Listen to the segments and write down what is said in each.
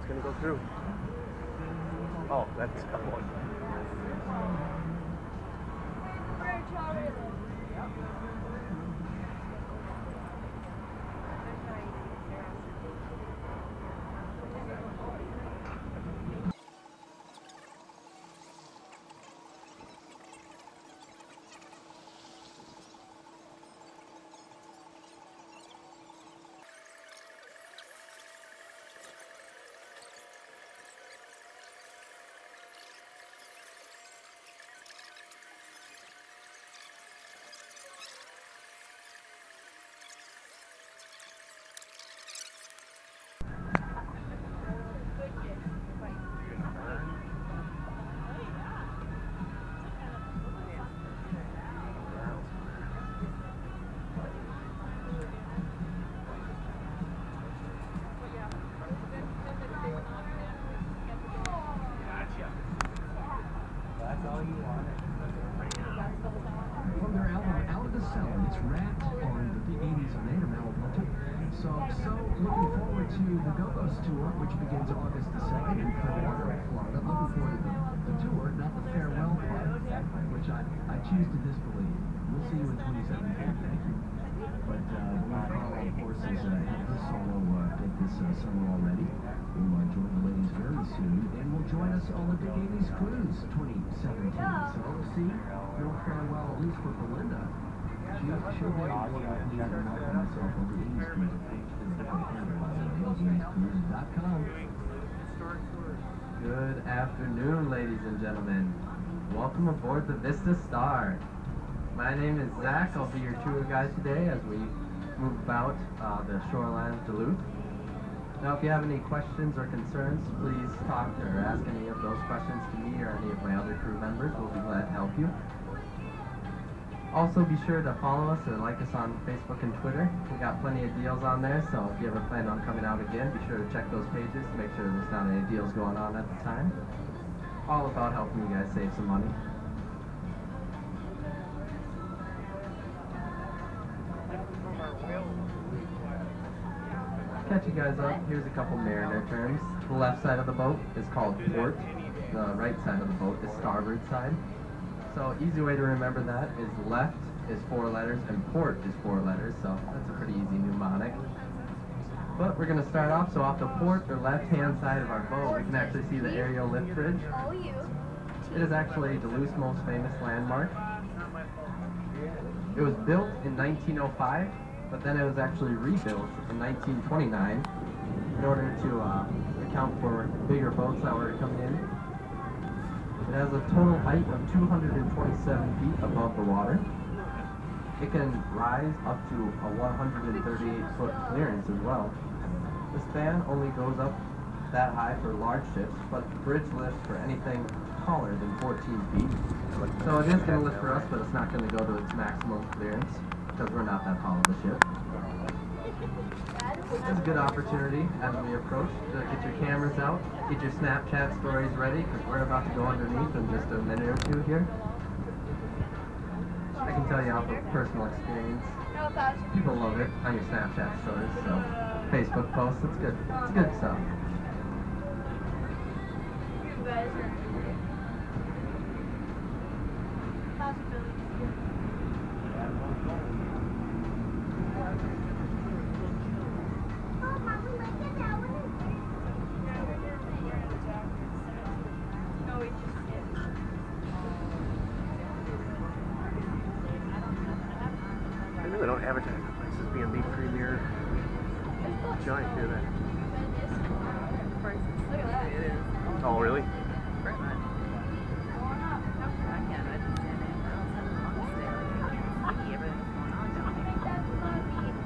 boat's gonna go through. Oh, that's one. From their album Out of the Cellar, it's wrapped on the big 80s on Native Mausoleum. So looking forward to the Go-Go's tour, which begins August the 2nd in Clearwater, Florida. Looking forward to the tour, not the farewell part, which I choose to disbelieve. We'll see you in 2017, thank you. But Carl, of course, has his solo bit this summer already. We'll join the ladies very soon, and will join us on the Big 80s Cruise 2017. So we'll see. No farewell, at least for Belinda. She'll be on myself on the 80s Cruise page. Cruise.com. Good afternoon, ladies and gentlemen. Welcome aboard the Vista Star. My name is Zach. I'll be your tour guide today as we move about the shoreline of Duluth. Now, if you have any questions or concerns, please talk or ask any of those questions to me or any of my other crew members. We'll be glad to help you. Also, be sure to follow us or like us on Facebook and Twitter. We got plenty of deals on there, so if you ever plan on coming out again, be sure to check those pages to make sure there's not any deals going on at the time. All about helping you guys save some money. Catch you guys up, here's a couple mariner terms. The left side of the boat is called port. The right side of the boat is starboard side. So easy way to remember that is left is 4 letters and port is 4 letters, so that's a pretty easy mnemonic. But we're going to start off, so off the port or left hand side of our boat we can actually see the aerial lift bridge. It is actually Duluth's most famous landmark. It was built in 1905, but then it was actually rebuilt in 1929 in order to account for bigger boats that were coming in. It has a total height of 227 feet above the water. It can rise up to a 138-foot clearance as well. The span only goes up that high for large ships, but the bridge lifts for anything taller than 14 feet. So it is going to lift for us, but it's not going to go to its maximum clearance because we're not that tall of a ship. It's a good opportunity as we approach to get your cameras out, get your Snapchat stories ready, because we're about to go underneath in just a minute or two here. I can tell you off of personal experience, people love it on your Snapchat stories, so Facebook posts, it's good. It's good stuff. You guys are They don't advertise the place as being the premier joint, do they? Look at that. It is. Oh, really? Pretty much. I can't understand it. I don't have a long stay. I can't see everything that's going on down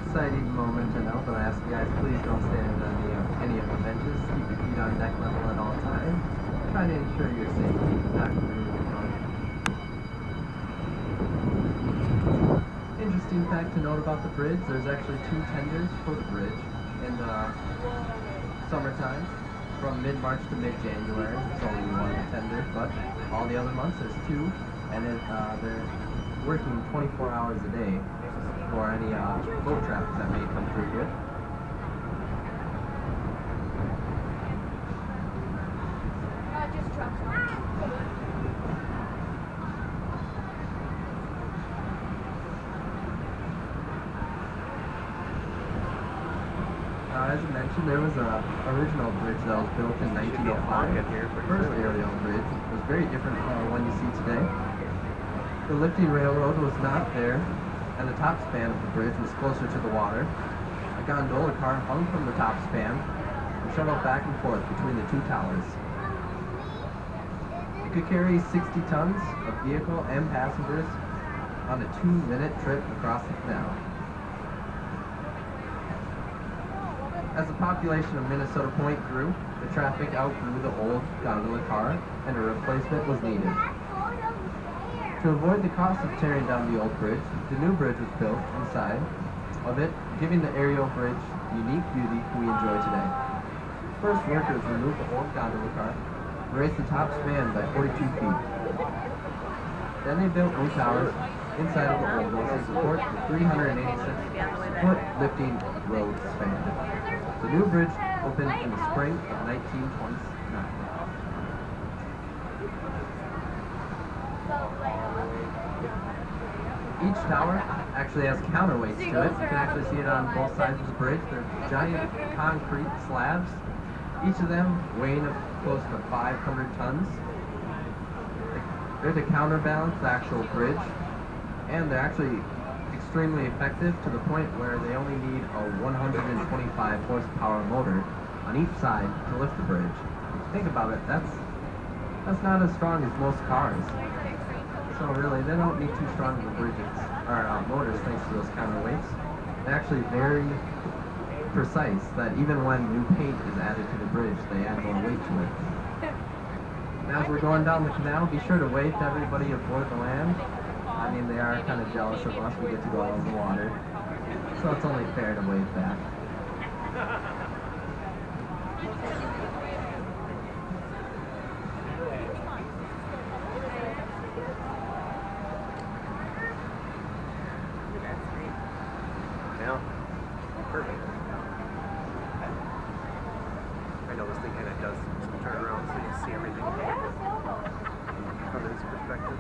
Exciting moment to know, but I ask you guys, please don't stand on any of the benches. Keep your feet on deck level at all times. Try to ensure your safety, not interesting fact to note about the bridge, there's actually 2 tenders for the bridge in the summertime. From mid-March to mid-January, it's only 1 tender, but all the other months there's 2, and they're working 24 hours a day for any boat traffic that may come through here. Just trucks. As I mentioned, there was a original bridge that was built in 1905. The first aerial bridge was very different from the one you see today. The lifting railroad was not there, and the top span of the bridge was closer to the water. A gondola car hung from the top span and shuttled back and forth between the 2 towers. It could carry 60 tons of vehicle and passengers on a 2-minute trip across the canal. As the population of Minnesota Point grew, the traffic outgrew the old gondola car, and a replacement was needed. To avoid the cost of tearing down the old bridge, the new bridge was built inside of it, giving the aerial bridge the unique beauty we enjoy today. First, workers removed the old gondola car and raised the top span by 42 feet. Then they built new towers inside of the old one to support the 386-foot lifting road span. The new bridge opened in the spring of 1929. Each tower actually has counterweights to it. You can actually see it on both sides of the bridge. They're giant concrete slabs, each of them weighing close to 500 tons. They're to counterbalance the actual bridge, and they're actually extremely effective to the point where they only need a 125 horsepower motor on each side to lift the bridge. Think about it, that's not as strong as most cars. So really, they don't need too strong of bridges or motors thanks to those counterweights. They're actually very precise that even when new paint is added to the bridge, they add more weight to it. Now as we're going down the canal, be sure to wave to everybody aboard the land. I mean, they are kind of jealous of us. We get to go out on the water. So it's only fair to wave back. Yeah, perfect. I know this thing kind of does some turn around so you see everything from this perspective.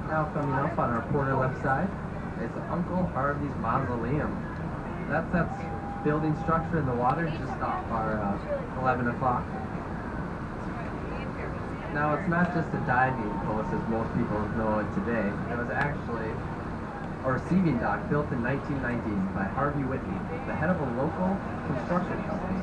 Now coming up on our quarter left side is Uncle Harvey's mausoleum. That's building structure in the water just off our 11 o'clock. Now it's not just a diving post as most people know it today. It was actually a receiving dock built in 1919 by Harvey Whitney, the head of a local construction company.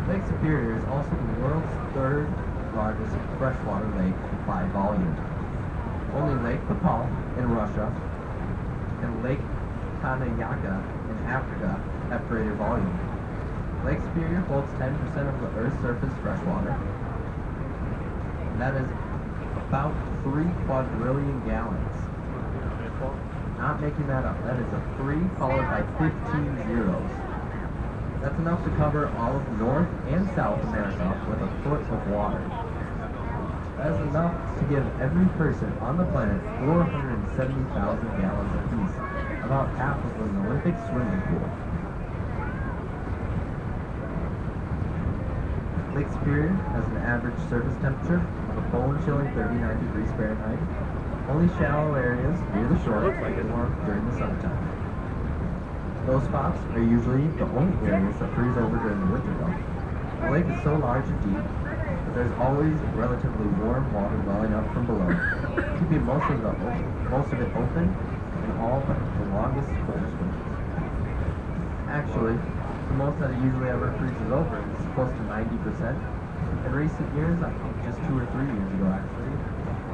Lake Superior is also the world's 3rd largest freshwater lake by volume. Only Lake Baikal in Russia and Lake Tanganyika in Africa have greater volume. Lake Superior holds 10% of the Earth's surface freshwater. That is about 3 quadrillion gallons. Not making that up. That is a 3 followed by 15 zeros. That's enough to cover all of North and South America with a foot of water. That is enough to give every person on the planet 470,000 gallons apiece, about half of an Olympic swimming pool. Lake Superior has an average surface temperature of a bone-chilling 39 degrees Fahrenheit. Only shallow areas near the shore Looks like it. warm during the summertime. Those spots are usually the only areas that freeze over during the winter though. The lake is so large and deep that there's always relatively warm water welling up from below, keeping most of it open in all but the longest, coldest winters. Actually, the most that it usually ever freezes over is close to 90%. In recent years, I think just 2 or 3 years ago actually,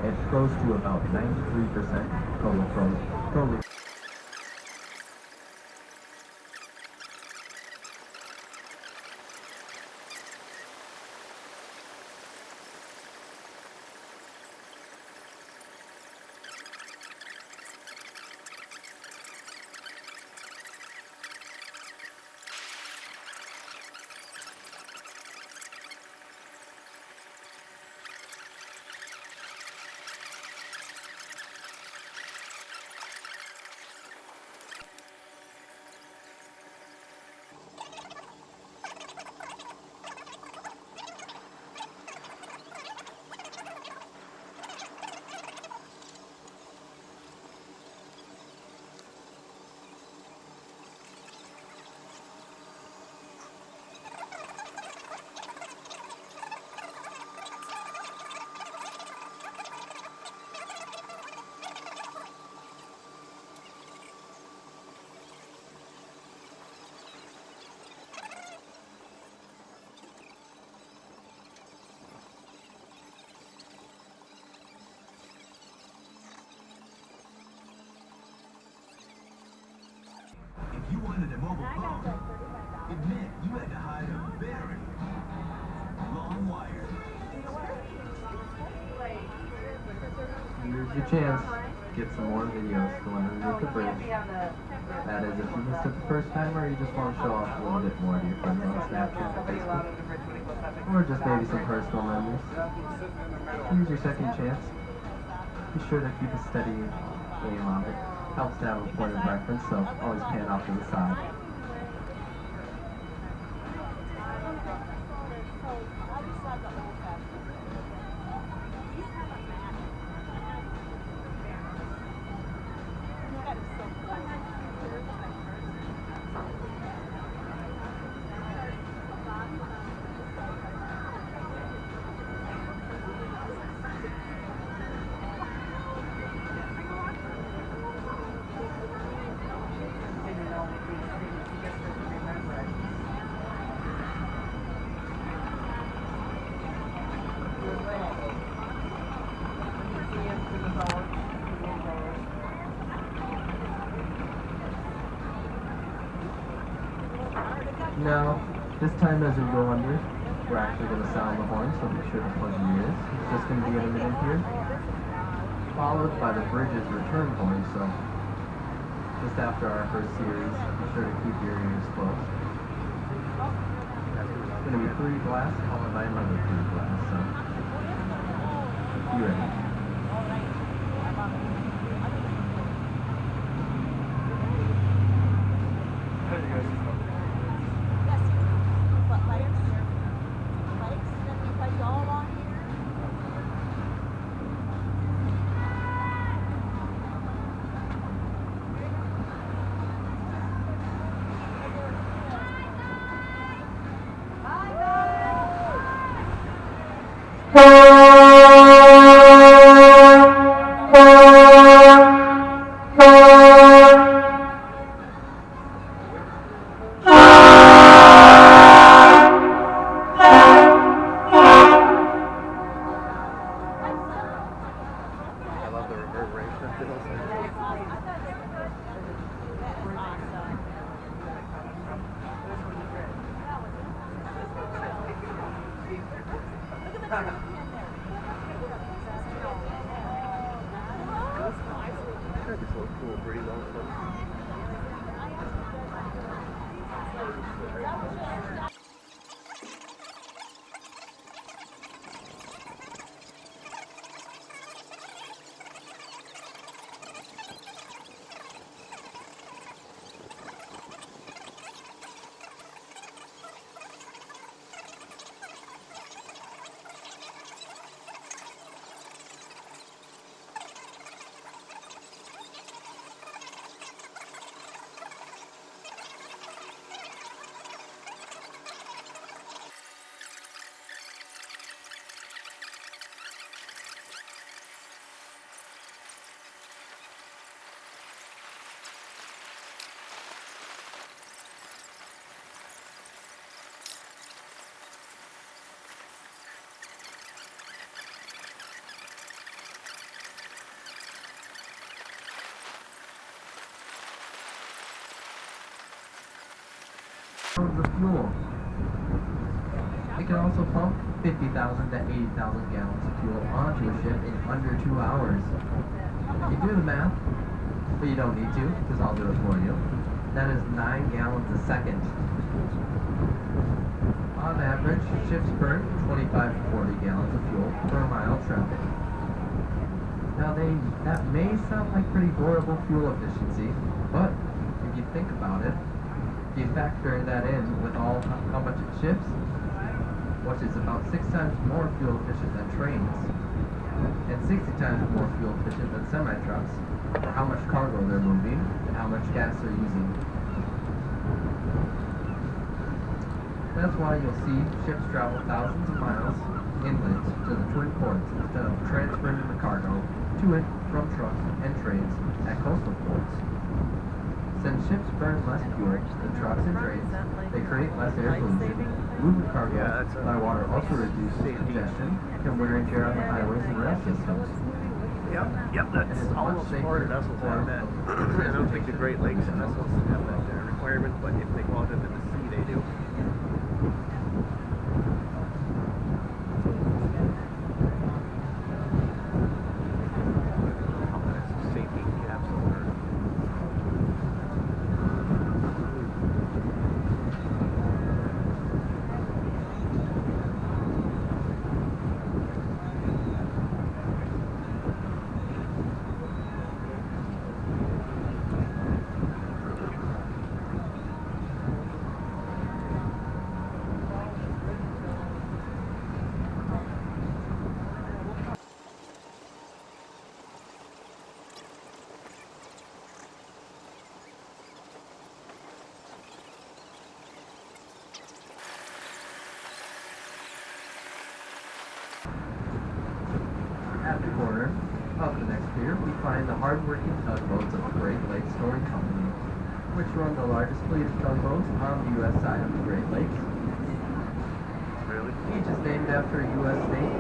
it froze to about 93% totally. If you wanted a mobile phone, it meant you had to hide a very long wire. Here's your chance to get some more videos going underneath the bridge. That is, if you missed it the first time or you just want to show off a little bit more to your friends on Snapchat and Facebook, or just maybe some personal memories. Here's your second chance. Be sure to keep a steady aim on it. Helps to have a point of reference, so always pan off to the side. Now, this time as we go under, we're actually going to sound the horn, so be sure to plug your ears. It's just going to be in a minute here, followed by the bridge's return horn, so just after our first series, be sure to keep your ears closed. It's going to be 3 blasts, followed by another 3 blasts, so be ready. gallons of fuel. It can also pump 50,000 to 80,000 gallons of fuel onto a ship in under 2 hours. If you do the math, but you don't need to, because I'll do it for you, that is 9 gallons a second. On average, ships burn 25 to 40 gallons of fuel per mile traveled. Now that may sound like pretty horrible fuel efficiency, but if you think about it, if you factor that in with how much it ships, which is about 6 times more fuel efficient than trains, and 60 times more fuel efficient than semi-trucks, for how much cargo they're moving, and how much gas they're using. That's why you'll see ships travel thousands of miles inland to the twin ports instead of transferring the cargo to it from trucks and trains at coastal ports. Since ships burn less fuel than trucks and trains, they create less air pollution. Moving cargo by water also reduces congestion and wear and tear on the highways and rail systems. Yep, that's all Florida vessels have that. I don't think the Great Lakes vessels have that requirement, but if they go out into the sea, they do. Safety capsule or At the corner of the next pier, we find the hard-working tugboats of the Great Lakes Storing Company, which run the largest fleet of tugboats on the U.S. side of the Great Lakes. really? Each is named after a U.S. state.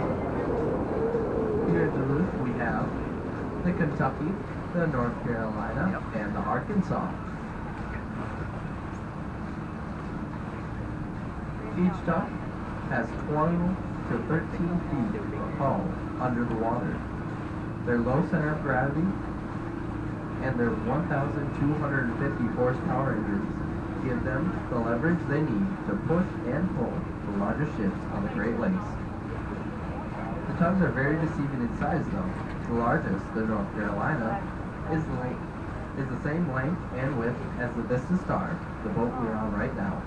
Here in Duluth, we have the Kentucky, the North Carolina, and the Arkansas. Each tug has 12 to 13 feet of hull under the water. Their low center of gravity and their 1,250 horsepower engines give them the leverage they need to push and pull the largest ships on the Great Lakes. The tugs are very deceiving in size though. The largest, the North Carolina, is the same length and width as the Vista Star, the boat we are on right now.